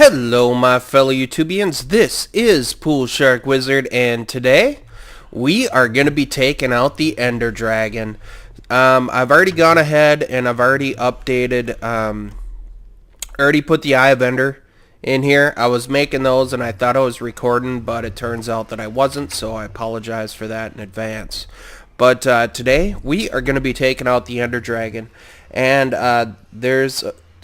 Hello my fellow YouTubians, this is PoolSharkWizard, and today we are going to be taking out the Ender Dragon. I've already gone ahead and I've already updated, already put the Eye of Ender in here. I was making those and I thought I was recording, but it turns out that I wasn't, so I apologize for that in advance. But today we are going to be taking out the Ender Dragon, and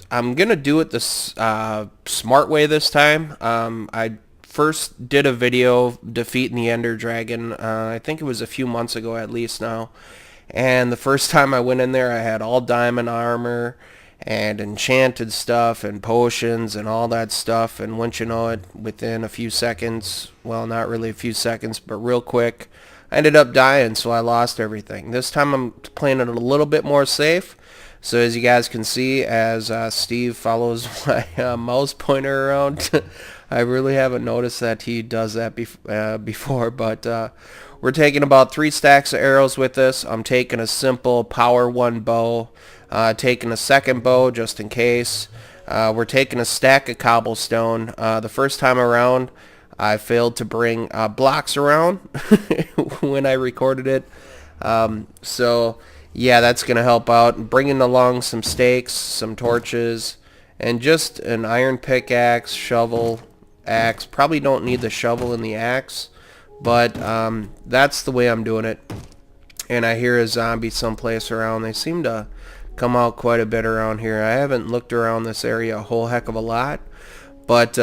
I'm going to do it the smart way this time. I first did a video defeating the Ender Dragon, I think it was a few months ago at least now. And the first time I went in there, I had all diamond armor and enchanted stuff and potions and all that stuff. And once you know it, within a few seconds, well, not really a few seconds, but real quick, I ended up dying, so I lost everything. This time I'm playing it a little bit more safe. So as you guys can see, as Steve follows my mouse pointer around, I really haven't noticed that he does that before, but we're taking about 3 stacks of arrows with this. I'm taking a simple power 1 bow, taking a second bow just in case. We're taking a stack of cobblestone. The first time around, I failed to bring blocks around when I recorded it. So yeah, that's going to help out. Bringing along some stakes, some torches, and just an iron pickaxe, shovel, axe. Probably don't need the shovel and the axe, but that's the way I'm doing it. And I hear a zombie someplace around. They seem to come out quite a bit around here. I haven't looked around this area a whole heck of a lot, but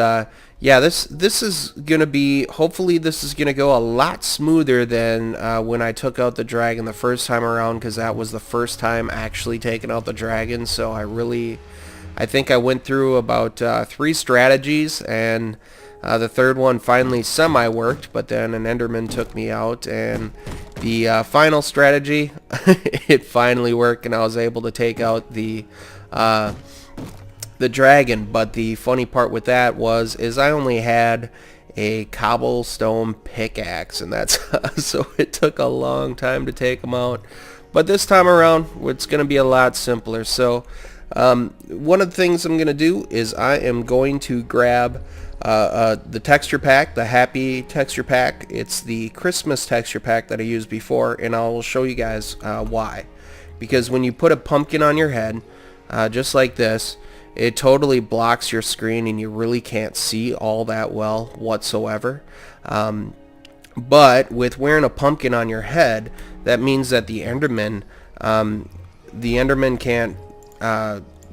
yeah, this is gonna be, hopefully this is gonna go a lot smoother than when I took out the dragon the first time around, because that was the first time actually taking out the dragon. So I think I went through about 3 strategies, and the third one finally semi-worked, but then an Enderman took me out, and the final strategy, it finally worked, and I was able to take out the dragon. But the funny part with that is I only had a cobblestone pickaxe, and that's so it took a long time to take them out. But this time around, it's going to be a lot simpler. So one of the things I'm going to do is I am going to grab the texture pack, the Happy texture pack. It's the Christmas texture pack that I used before, and I will show you guys why. Because when you put a pumpkin on your head, just like this, it totally blocks your screen and you really can't see all that well whatsoever. But with wearing a pumpkin on your head, that means that the Enderman can't,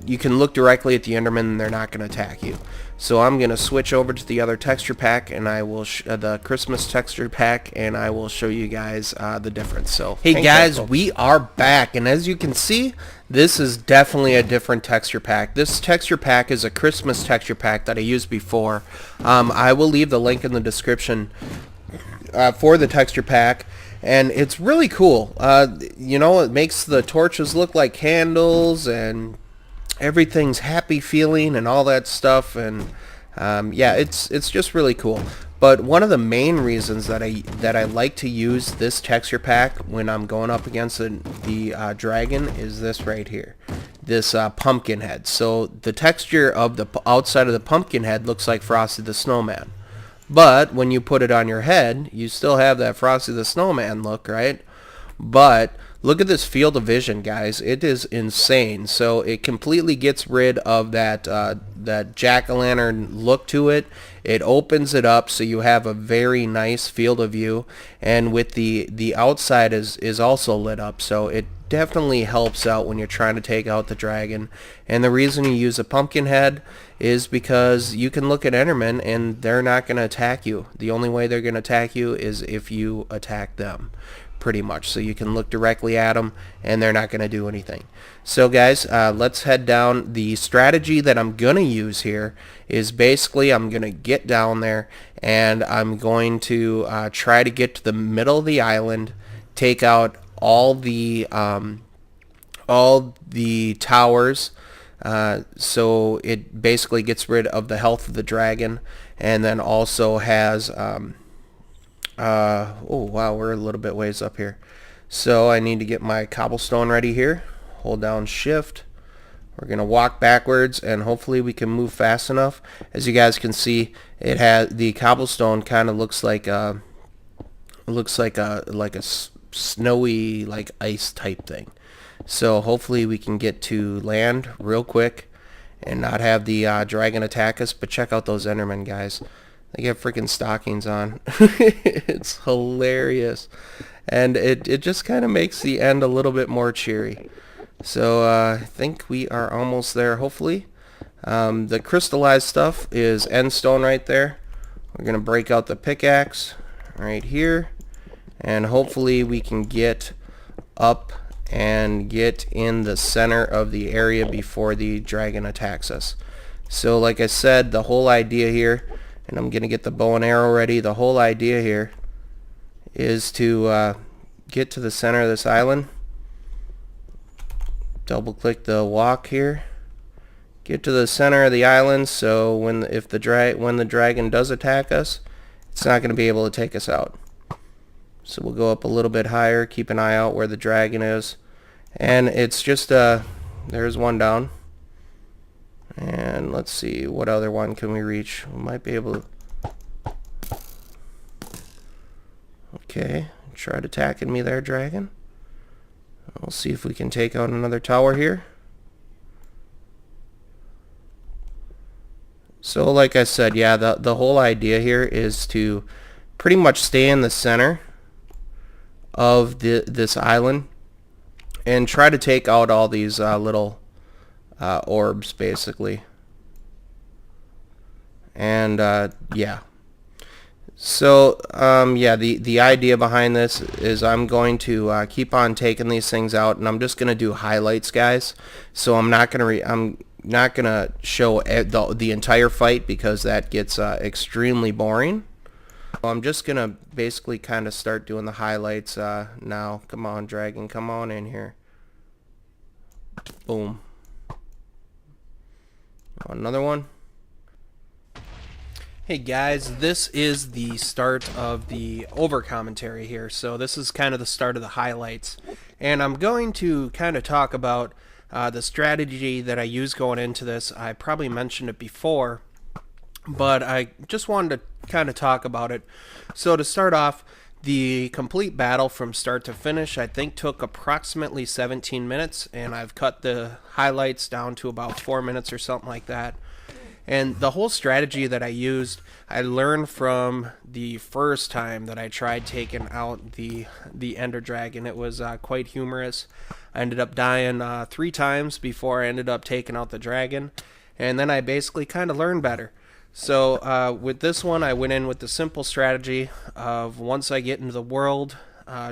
you can look directly at the Enderman and they're not going to attack you. So I'm going to switch over to the other texture pack, and I will the Christmas texture pack, and I will show you guys the difference. So hey guys, we are back, and as you can see, this is definitely a different texture pack. This texture pack is a Christmas texture pack that I used before. I will leave the link in the description for the texture pack, and it's really cool. You know, it makes the torches look like candles, and everything's happy feeling and all that stuff, and yeah, it's just really cool. But one of the main reasons that I like to use this texture pack when I'm going up against the dragon is this right here, this pumpkin head. So the texture of the outside of the pumpkin head looks like Frosty the Snowman, but when you put it on your head, you still have that Frosty the Snowman look, right? But look at this field of vision, guys. It is insane. So it completely gets rid of that that jack-o'-lantern look to it. It opens it up so you have a very nice field of view, and with the outside is also lit up, so it definitely helps out when you're trying to take out the dragon. And the reason you use a pumpkin head is because you can look at Endermen and they're not going to attack you. The only way they're going to attack you is if you attack them, pretty much. So you can look directly at them and they're not going to do anything. So guys, let's head down. The strategy that I'm going to use here is basically I'm going to get down there and I'm going to try to get to the middle of the island, take out all the towers, so it basically gets rid of the health of the dragon, and then also has oh wow, we're a little bit ways up here. So I need to get my cobblestone ready here. Hold down shift, We're going to walk backwards, and hopefully we can move fast enough. As you guys can see, it has the cobblestone kind of looks like a snowy, like ice type thing. So hopefully we can get to land real quick and not have the dragon attack us. But check out those Endermen, guys. They get freaking stockings on. It's hilarious. And it just kind of makes the end a little bit more cheery. So I think we are almost there, hopefully. The crystallized stuff is end stone right there. We're going to break out the pickaxe right here. And hopefully we can get up and get in the center of the area before the dragon attacks us. So like I said, the whole idea here, and I'm going to get the bow and arrow ready, the whole idea here is to get to the center of this island. Double click the walk here. Get to the center of the island, so when the dragon does attack us, it's not going to be able to take us out. So we'll go up a little bit higher, keep an eye out where the dragon is. And it's just, there's one down. And let's see, what other one can we reach? We might be able to... Okay, tried attacking me there, dragon. We'll see if we can take out another tower here. So like I said, yeah, the whole idea here is to pretty much stay in the center of this island and try to take out all these little orbs, basically. And yeah. So yeah, the idea behind this is I'm going to keep on taking these things out, and I'm just going to do highlights, guys. So I'm not going to show the entire fight because that gets extremely boring. I'm just going to basically kind of start doing the highlights now. Come on, dragon, come on in here. Boom. Another one. Hey guys, this is the start of the over commentary here. So this is kind of the start of the highlights. And I'm going to kind of talk about the strategy that I use going into this. I probably mentioned it before, but I just wanted to kind of talk about it. So to start off, the complete battle from start to finish I think took approximately 17 minutes, and I've cut the highlights down to about 4 minutes or something like that. And the whole strategy that I used, I learned from the first time that I tried taking out the Ender Dragon. It was quite humorous. I ended up dying 3 times before I ended up taking out the dragon, and then I basically kind of learned better. So with this one, I went in with the simple strategy of once I get into the world,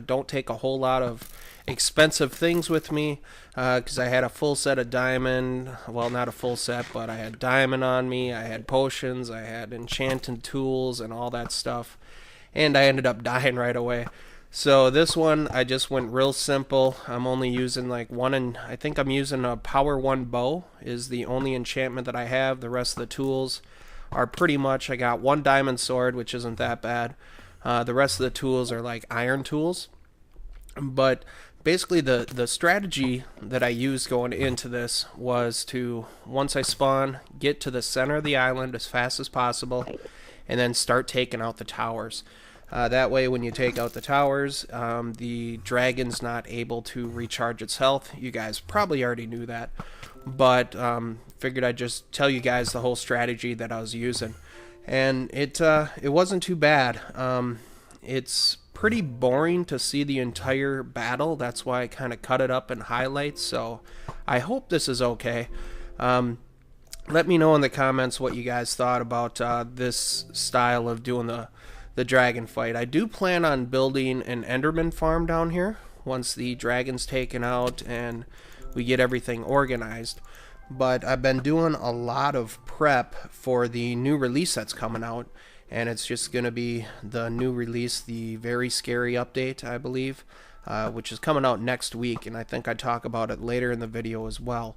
don't take a whole lot of expensive things with me, because I had a full set of diamond, well, not a full set, but I had diamond on me, I had potions, I had enchanted tools and all that stuff, and I ended up dying right away. So this one I just went real simple. I'm only using like one, and I think I'm using a power 1 bow is the only enchantment that I have. The rest of the tools are pretty much, I got 1 diamond sword, which isn't that bad. The rest of the tools are like iron tools. But basically the strategy that I used going into this was to, once I spawn, get to the center of the island as fast as possible and then start taking out the towers. That way when you take out the towers, the dragon's not able to recharge its health. You guys probably already knew that, but figured I'd just tell you guys the whole strategy that I was using. And it wasn't too bad. It's pretty boring to see the entire battle. That's why I kind of cut it up in highlights. So I hope this is okay. Let me know in the comments what you guys thought about this style of doing the dragon fight. I do plan on building an Enderman farm down here once the dragon's taken out and we get everything organized. But I've been doing a lot of prep for the new release that's coming out, and it's just going to be the new release, the Very Scary update, I believe, which is coming out next week, and I think I talk about it later in the video as well.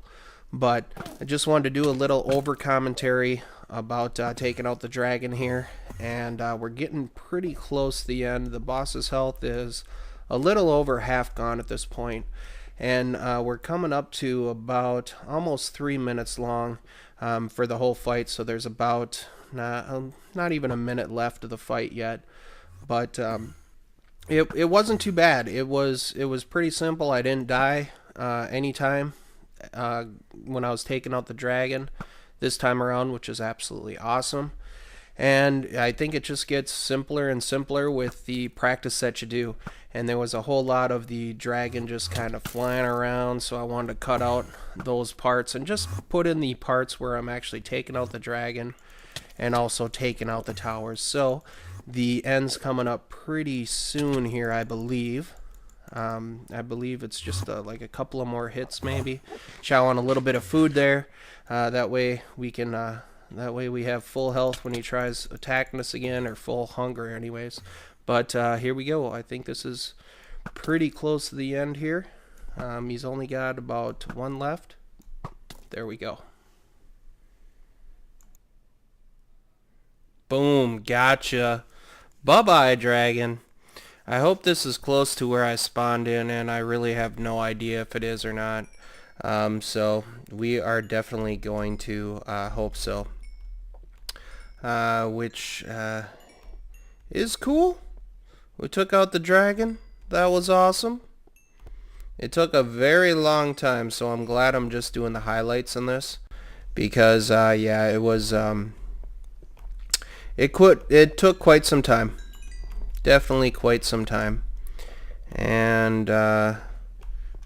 But I just wanted to do a little over commentary about taking out the dragon here, and we're getting pretty close to the end. The boss's health is a little over half gone at this point, and we're coming up to about almost 3 minutes long for the whole fight, so there's about not even a minute left of the fight yet, but it wasn't too bad. It was pretty simple. I didn't die anytime when I was taking out the dragon this time around, which is absolutely awesome. And I think it just gets simpler and simpler with the practice that you do. And there was a whole lot of the dragon just kind of flying around, so I wanted to cut out those parts and just put in the parts where I'm actually taking out the dragon and also taking out the towers. So the end's coming up pretty soon here, I believe. I believe it's just like a couple of more hits maybe. Chow on a little bit of food there. That way we can... that way we have full health when he tries attacking us again, or full hunger anyways. But here we go. I think this is pretty close to the end here. He's only got about one left. There we go. Boom, gotcha. Bye-bye, dragon. I hope this is close to where I spawned in, and I really have no idea if it is or not. So we are definitely going to hope so. Which is cool. We took out the dragon. That was awesome. It took a very long time, so I'm glad I'm just doing the highlights in this, because yeah, it was it took quite some time. Definitely quite some time. And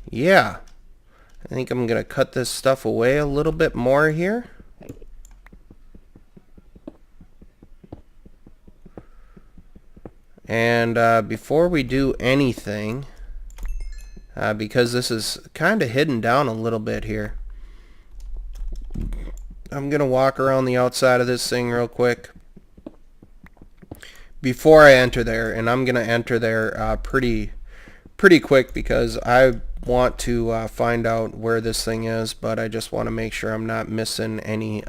yeah, I think I'm gonna cut this stuff away a little bit more here. And before we do anything, because this is kind of hidden down a little bit here, I'm going to walk around the outside of this thing real quick before I enter there. And I'm going to enter there pretty quick, because I want to find out where this thing is, but I just want to make sure I'm not missing any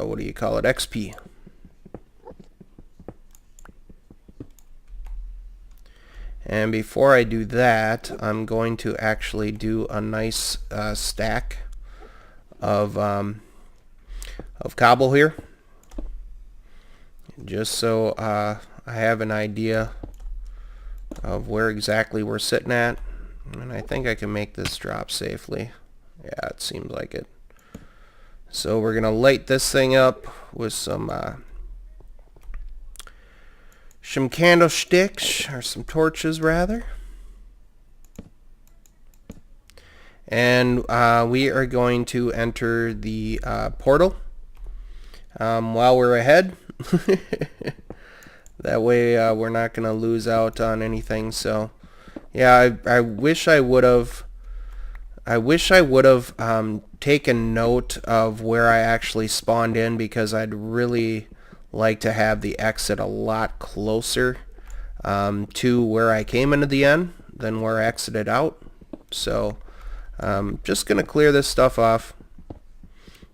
what do you call it, XP. And before I do that, I'm going to actually do a nice stack of cobble here, just so I have an idea of where exactly we're sitting at. And I think I can make this drop safely. Yeah, it seems like it. So we're gonna light this thing up with some candlesticks, or some torches rather, and we are going to enter the portal while we're ahead. That way we're not gonna lose out on anything. So yeah, I wish I would have taken note of where I actually spawned in, because I'd really like to have the exit a lot closer to where I came into the end than where I exited out. So just gonna clear this stuff off,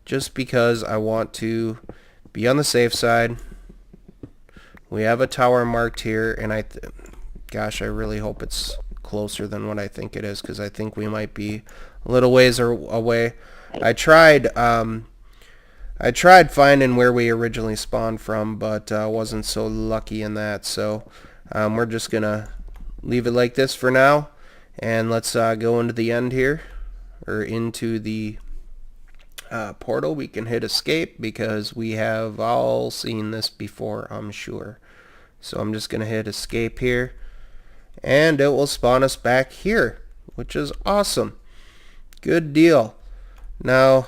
just because I want to be on the safe side. We have a tower marked here, and gosh, I really hope it's closer than what I think it is, because I think we might be a little ways away. I tried finding where we originally spawned from, but wasn't so lucky in that. So we're just gonna leave it like this for now, and let's go into the end here, or into the portal. We can hit escape, because we have all seen this before, I'm sure. So I'm just gonna hit escape here, and it will spawn us back here, which is awesome. Good deal. Now,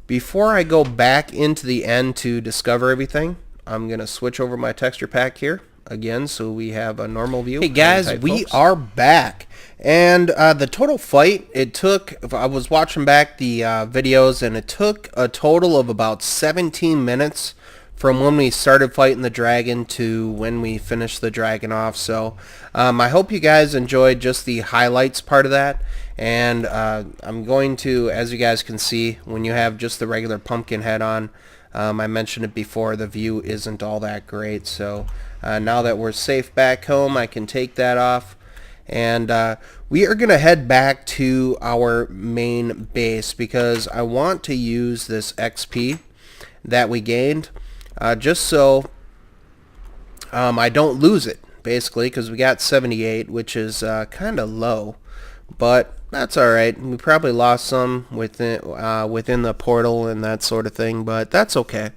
before I go back into the end to discover everything, I'm going to switch over my texture pack here again, so we have a normal view. Hey guys, we are back. And the total fight, it took, I was watching back the videos, and it took a total of about 17 minutes from when we started fighting the dragon to when we finished the dragon off. So I hope you guys enjoyed just the highlights part of that. And I'm going to, as you guys can see, when you have just the regular pumpkin head on, I mentioned it before, the view isn't all that great, so now that we're safe back home, I can take that off. And we are going to head back to our main base because I want to use this XP that we gained just so I don't lose it, basically, because we got 78, which is kind of low. But that's alright. We probably lost some within the portal and that sort of thing, but that's okay.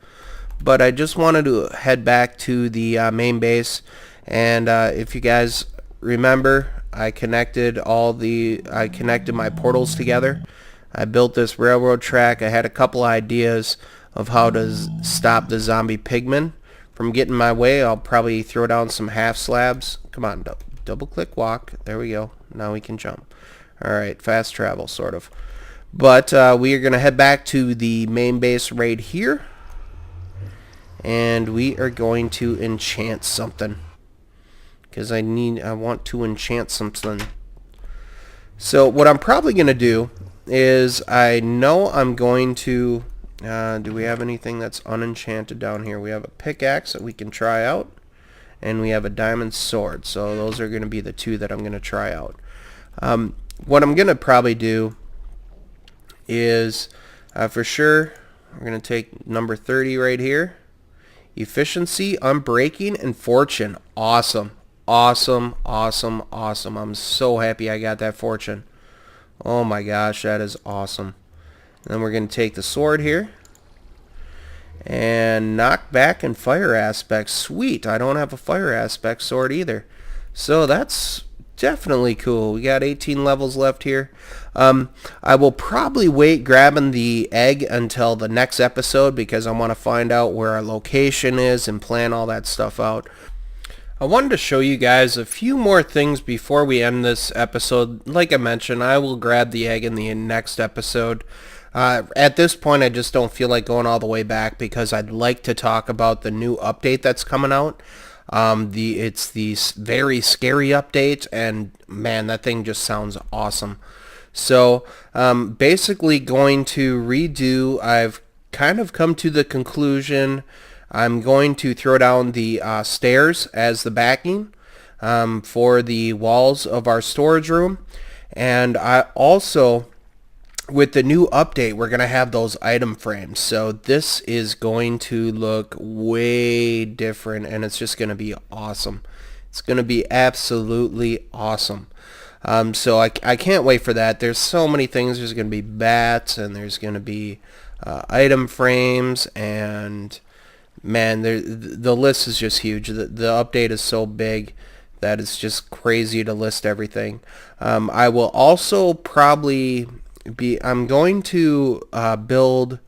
But I just wanted to head back to the main base, and if you guys remember, I connected my portals together. I built this railroad track. I had a couple ideas of how to stop the zombie pigmen from getting my way. I'll probably throw down some half slabs. Come on, double click walk. There we go. Now we can jump. Alright, fast travel, sort of. But we are going to head back to the main base right here. And we are going to enchant something. Because I want to enchant something. So what I'm probably going to do is, I know I'm going to... do we have anything that's unenchanted down here? We have a pickaxe that we can try out. And we have a diamond sword. So those are going to be the two that I'm going to try out. What I'm going to probably do is, for sure, we're going to take number 30 right here. Efficiency, Unbreaking, and Fortune. Awesome. Awesome, awesome, awesome. I'm so happy I got that Fortune. Oh my gosh, that is awesome. And then we're going to take the sword here. And knock back and fire aspect. Sweet, I don't have a fire aspect sword either. So that's definitely cool. We got 18 levels left here. I will probably wait grabbing the egg until the next episode because I want to find out where our location is and plan all that stuff out. I wanted to show you guys a few more things before we end this episode. Like I mentioned, I will grab the egg in the next episode. At this point, I just don't feel like going all the way back because I'd like to talk about the new update that's coming out. It's the very scary update, and man, that thing just sounds awesome. So basically going to redo, I've kind of come to the conclusion, I'm going to throw down the stairs as the backing for the walls of our storage room. And I also, with the new update, we're going to have those item frames. So this is going to look way different, and it's just going to be awesome. It's going to be absolutely awesome. So I can't wait for that. There's so many things. There's going to be bats, and there's going to be item frames, and man, the list is just huge. The update is so big that it's just crazy to list everything. I will also probably... I'm going to build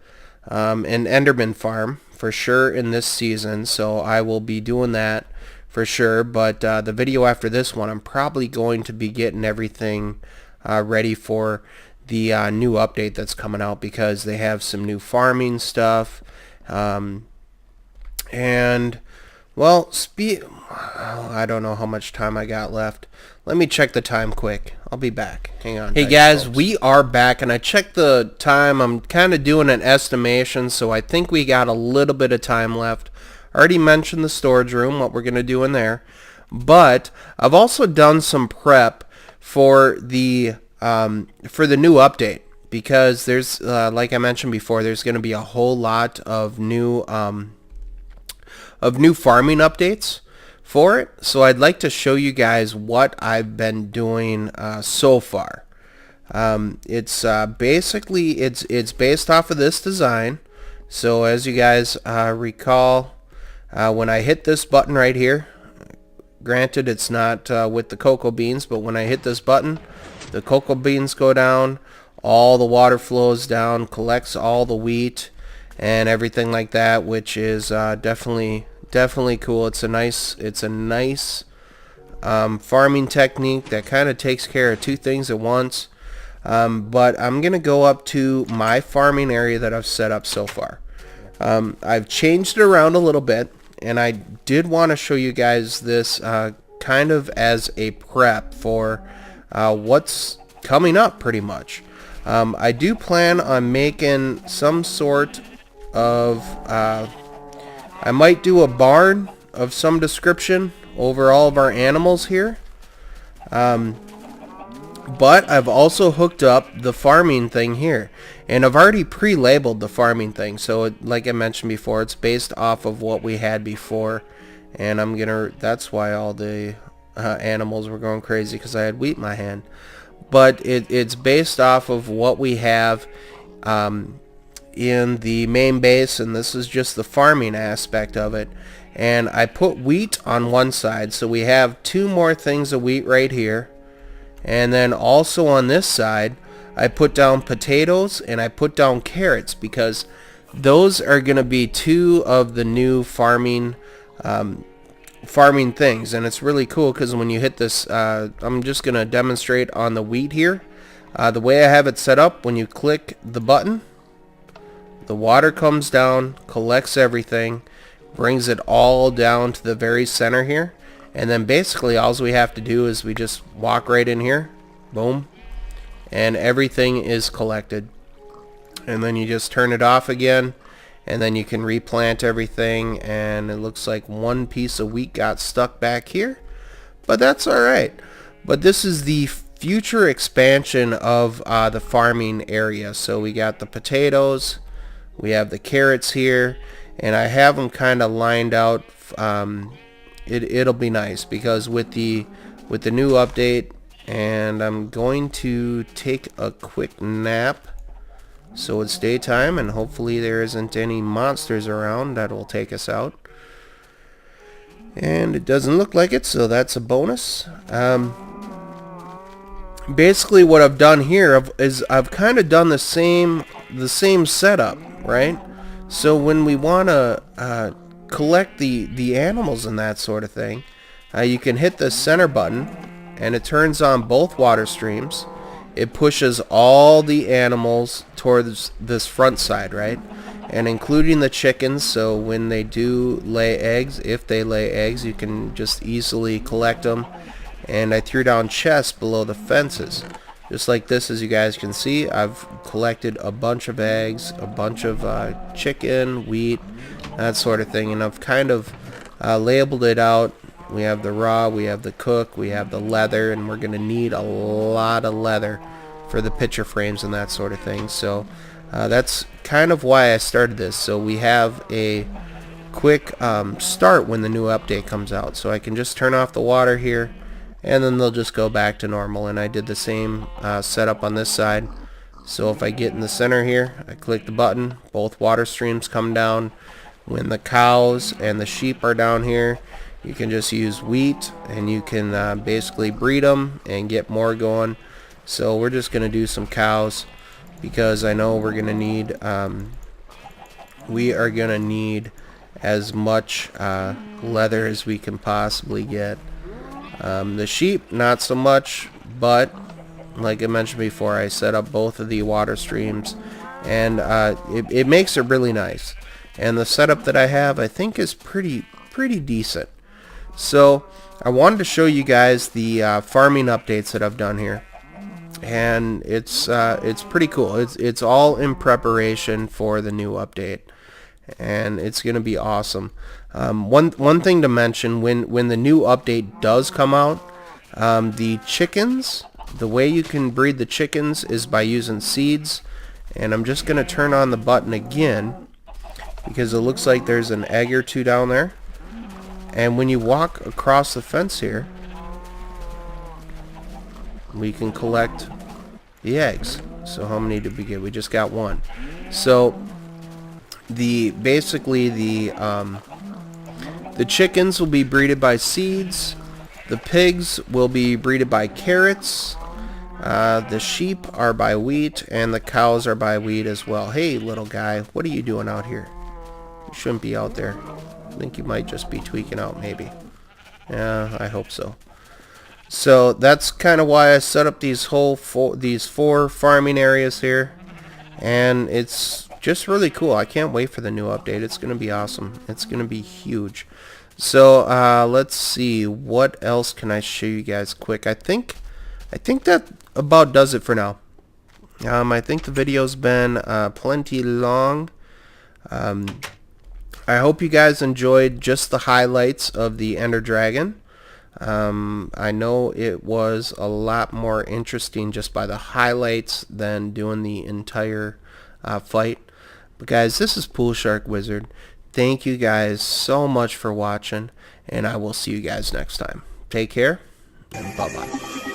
an Enderman farm for sure in this season, so I will be doing that for sure. But the video after this one, I'm probably going to be getting everything ready for the new update that's coming out because they have some new farming stuff. And well, I don't know how much time I got left. Let me check the time quick. I'll be back. Hang on. Hey guys, we are back, and I checked the time. I'm kind of doing an estimation, so I think we got a little bit of time left. I already mentioned the storage room, what we're going to do in there. But I've also done some prep for the new update because there's, like I mentioned before, there's going to be a whole lot of new farming updates for it. So I'd like to show you guys what I've been doing so far. It's basically it's based off of this design. So as you guys recall, when I hit this button right here, granted it's not with the cocoa beans, but when I hit this button, the cocoa beans go down, all the water flows down, collects all the wheat and everything like that, which is definitely cool. It's a nice farming technique that kind of takes care of two things at once. But I'm gonna go up to my farming area that I've set up so far. I've changed it around a little bit, and I did want to show you guys this kind of as a prep for what's coming up pretty much. I do plan on making some sort of I might do a barn of some description over all of our animals here. But I've also hooked up the farming thing here, and I've already pre-labeled the farming thing, so like I mentioned before, it's based off of what we had before, and that's why all the animals were going crazy, because I had wheat in my hand. But it's based off of what we have in the main base, and this is just the farming aspect of it. And I put wheat on one side, so we have 2 more things of wheat right here. And then also on this side, I put down potatoes and I put down carrots, because those are going to be 2 of the new farming things. And it's really cool because when you hit this, I'm just going to demonstrate on the wheat here. The way I have it set up, when you click the button, the water comes down, collects everything, brings it all down to the very center here. And then basically all we have to do is we just walk right in here, boom, and everything is collected. And then you just turn it off again, and then you can replant everything, and it looks like 1 piece of wheat got stuck back here, but that's alright. But this is the future expansion of the farming area. So we got the potatoes, we have the carrots here, and I have them kind of lined out. It'll be nice because with the new update, and I'm going to take a quick nap so it's daytime, and hopefully there isn't any monsters around that will take us out, and it doesn't look like it, so that's a bonus. Basically what I've done here is I've kind of done the same setup, right? So when we want to collect the animals and that sort of thing, you can hit the center button and it turns on both water streams. It pushes all the animals towards this front side, right? And including the chickens, so when they do lay eggs, if they lay eggs, you can just easily collect them. And I threw down chests below the fences, just like this. As you guys can see, I've collected a bunch of eggs, a bunch of chicken, wheat, that sort of thing, and I've kind of labeled it out. We have the raw, we have the cook, we have the leather, and we're going to need a lot of leather for the picture frames and that sort of thing. So that's kind of why I started this, so we have a quick start when the new update comes out. So I can just turn off the water here, and then they'll just go back to normal. And I did the same setup on this side. So if I get in the center here, I click the button, both water streams come down. When the cows and the sheep are down here, you can just use wheat, and you can basically breed them and get more going. So we're just going to do some cows, because I know we're going to need, we are going to need as much leather as we can possibly get. The sheep, not so much, but like I mentioned before, I set up both of the water streams, and it makes it really nice. And the setup that I have, I think, is pretty decent. So I wanted to show you guys the farming updates that I've done here, and it's pretty cool. It's all in preparation for the new update, and it's gonna be awesome. One thing to mention, when the new update does come out, the chickens, the way you can breed the chickens is by using seeds. And I'm just gonna turn on the button again, because it looks like there's an egg or 2 down there. And when you walk across the fence here, we can collect the eggs. So how many did we get? We just got 1. So basically the chickens will be breeded by seeds, the pigs will be breeded by carrots, the sheep are by wheat, and the cows are by wheat as well. Hey little guy, what are you doing out here? You shouldn't be out there. I think you might just be tweaking out, maybe. Yeah, I hope so. So that's kind of why I set up these four farming areas here, and it's just really cool. I can't wait for the new update. It's going to be awesome. It's going to be huge. So let's see, what else can I show you guys quick? I think that about does it for now. I think the video's been plenty long. I hope you guys enjoyed just the highlights of the Ender Dragon. I know it was a lot more interesting just by the highlights than doing the entire fight. But guys, this is PoolSharkWizard. Thank you guys so much for watching, and I will see you guys next time. Take care, and bye-bye.